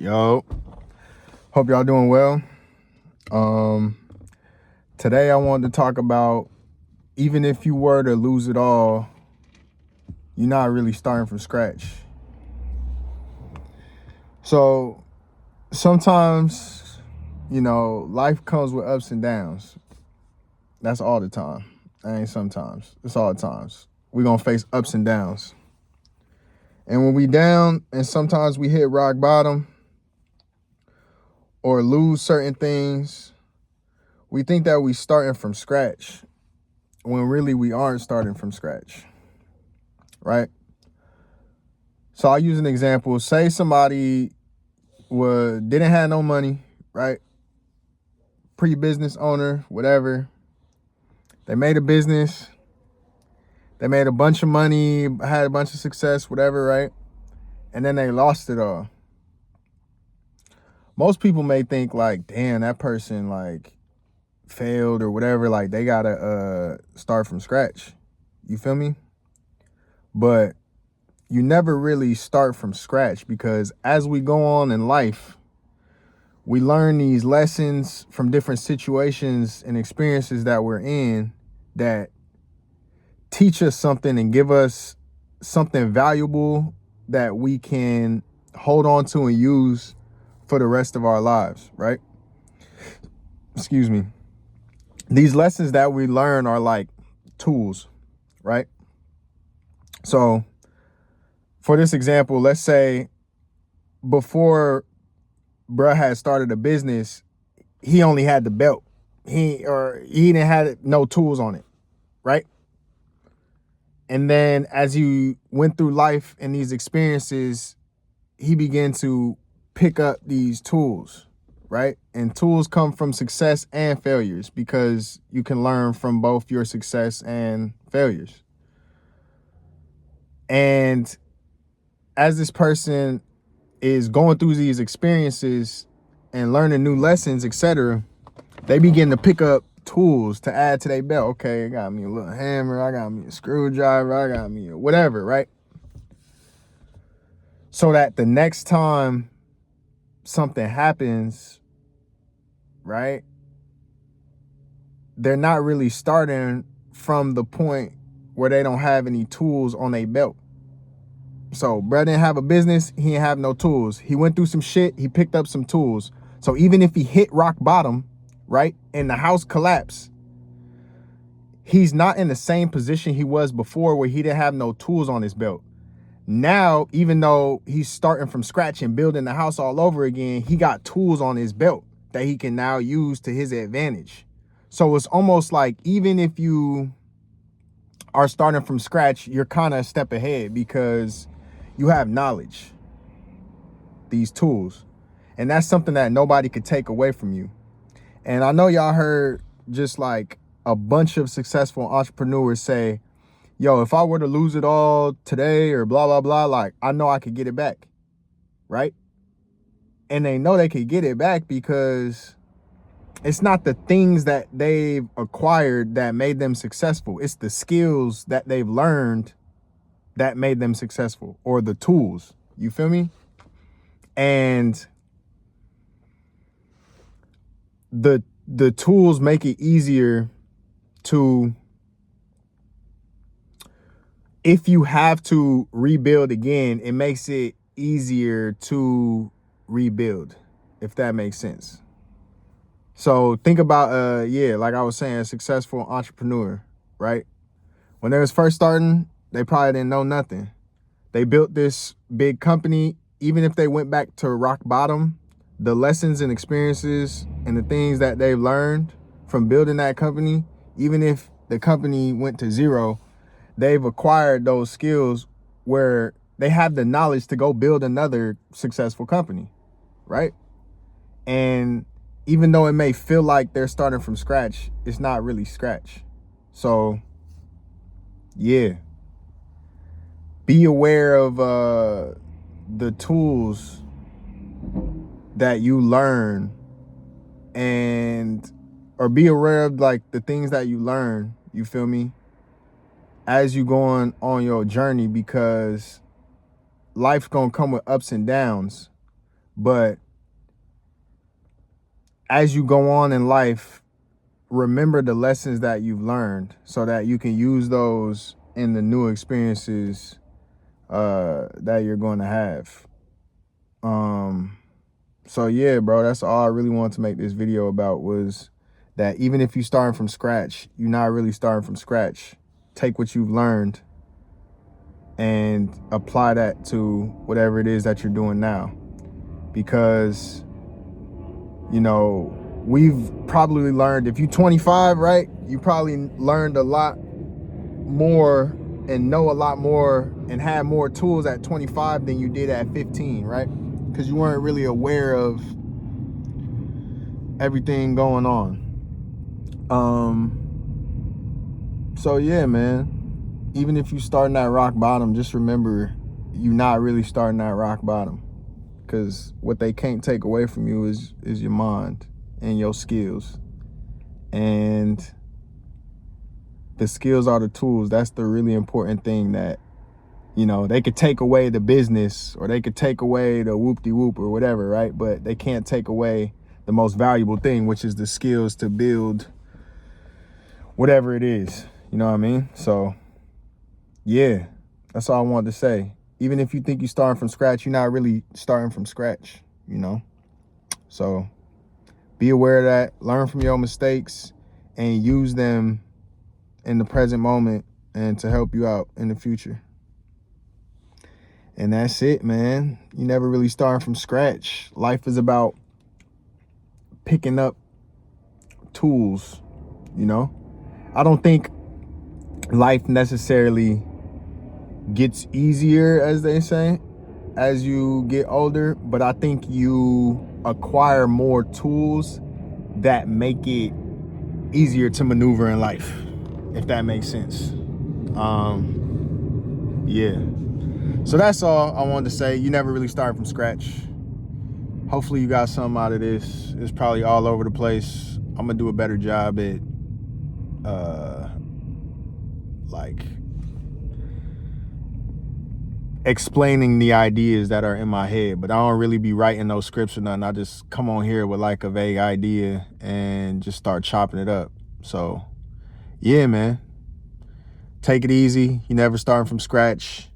Yo, hope y'all doing well. Um, Today I wanted to talk about even if you were to lose it all, you're not really starting from scratch. So sometimes, life comes with ups and downs. That's all the time. That ain't sometimes. It's all the times. We're gonna face ups and downs. And when we down and sometimes we hit rock bottom or lose certain things, we think that we starting from scratch when really we aren't starting from scratch, right? So I'll use an example. Say somebody didn't have no money, right? Pre-business owner, whatever. They made a business. They made a bunch of money, had a bunch of success, whatever, right? And then they lost it all. Most people may think like, damn, that person like failed or whatever. Like they gotta start from scratch. You feel me? But you never really start from scratch because as we go on in life, we learn these lessons from different situations and experiences that we're in that teach us something and give us something valuable that we can hold on to and use for the rest of our lives, right? Excuse me. These lessons that we learn are like tools, right? So for this example, let's say before bruh had started a business, he only had the belt. He didn't have no tools on it, right? And then as he went through life and these experiences, he began to pick up these tools, right? And tools come from success and failures because you can learn from both your success and failures. And as this person is going through these experiences and learning new lessons, etc., they begin to pick up tools to add to their belt. Okay, I got me a little hammer, I got me a screwdriver, I got me a whatever, right? So that the next time something happens, right, they're not really starting from the point where they don't have any tools on their belt. So bro didn't have a business, he didn't have no tools. He went through some shit, he picked up some tools. So even if he hit rock bottom, right, and the house collapsed, he's not in the same position he was before where he didn't have no tools on his belt. Now, even though he's starting from scratch and building the house all over again, he got tools on his belt that he can now use to his advantage. So it's almost like even if you are starting from scratch, you're kind of a step ahead because you have knowledge, these tools. And that's something that nobody could take away from you. And I know y'all heard just like a bunch of successful entrepreneurs say, yo, if I were to lose it all today or blah, blah, blah, like I know I could get it back, right? And they know they could get it back because it's not the things that they've acquired that made them successful. It's the skills that they've learned that made them successful, or the tools. You feel me? And the tools make it easier to, if you have to rebuild again, it makes it easier to rebuild, if that makes sense. So think about, like I was saying, a successful entrepreneur, right? When they was first starting, they probably didn't know nothing. They built this big company. Even if they went back to rock bottom, the lessons and experiences and the things that they've learned from building that company, even if the company went to zero, they've acquired those skills where they have the knowledge to go build another successful company, right? And even though it may feel like they're starting from scratch, it's not really scratch. So, yeah. Be aware of the tools that you learn or be aware of like the things that you learn, you feel me, as you going on your journey, because life's gonna come with ups and downs. But as you go on in life, remember the lessons that you've learned so that you can use those in the new experiences that you're going to have. So yeah, bro, that's all I really wanted to make this video about, was that even if you're starting from scratch, you're not really starting from scratch. Take what you've learned and apply that to whatever it is that you're doing now. Because, you know, we've probably learned, if you're 25, right, you probably learned a lot more and know a lot more and had more tools at 25 than you did at 15, right? Because you weren't really aware of everything going on. So yeah, man, even if you starting at rock bottom, just remember you're not really starting at rock bottom, because what they can't take away from you is your mind and your skills. And the skills are the tools. That's the really important thing. That, you know, they could take away the business, or they could take away the whoop-de-whoop or whatever, right? But they can't take away the most valuable thing, which is the skills to build whatever it is. You know what I mean? So yeah, that's all I wanted to say. Even if you think you're starting from scratch, you're not really starting from scratch, you know? So be aware of that, learn from your mistakes, and use them in the present moment and to help you out in the future. And that's it, man. You never really starting from scratch. Life is about picking up tools, you know? I don't think life necessarily gets easier, as they say, as you get older, but I think you acquire more tools that make it easier to maneuver in life, if that makes sense. Yeah. So that's all I wanted to say. You never really start from scratch. Hopefully you got something out of this. It's probably all over the place. I'm gonna do a better job at like explaining the ideas that are in my head, but I don't really be writing those scripts or nothing. I just come on here with like a vague idea and just start chopping it up. So yeah, man, take it easy. You never starting from scratch.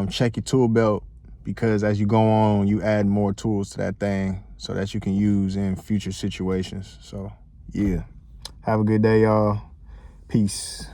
Check your tool belt, because as you go on, you add more tools to that thing so that you can use in future situations. So yeah, have a good day, y'all. Peace.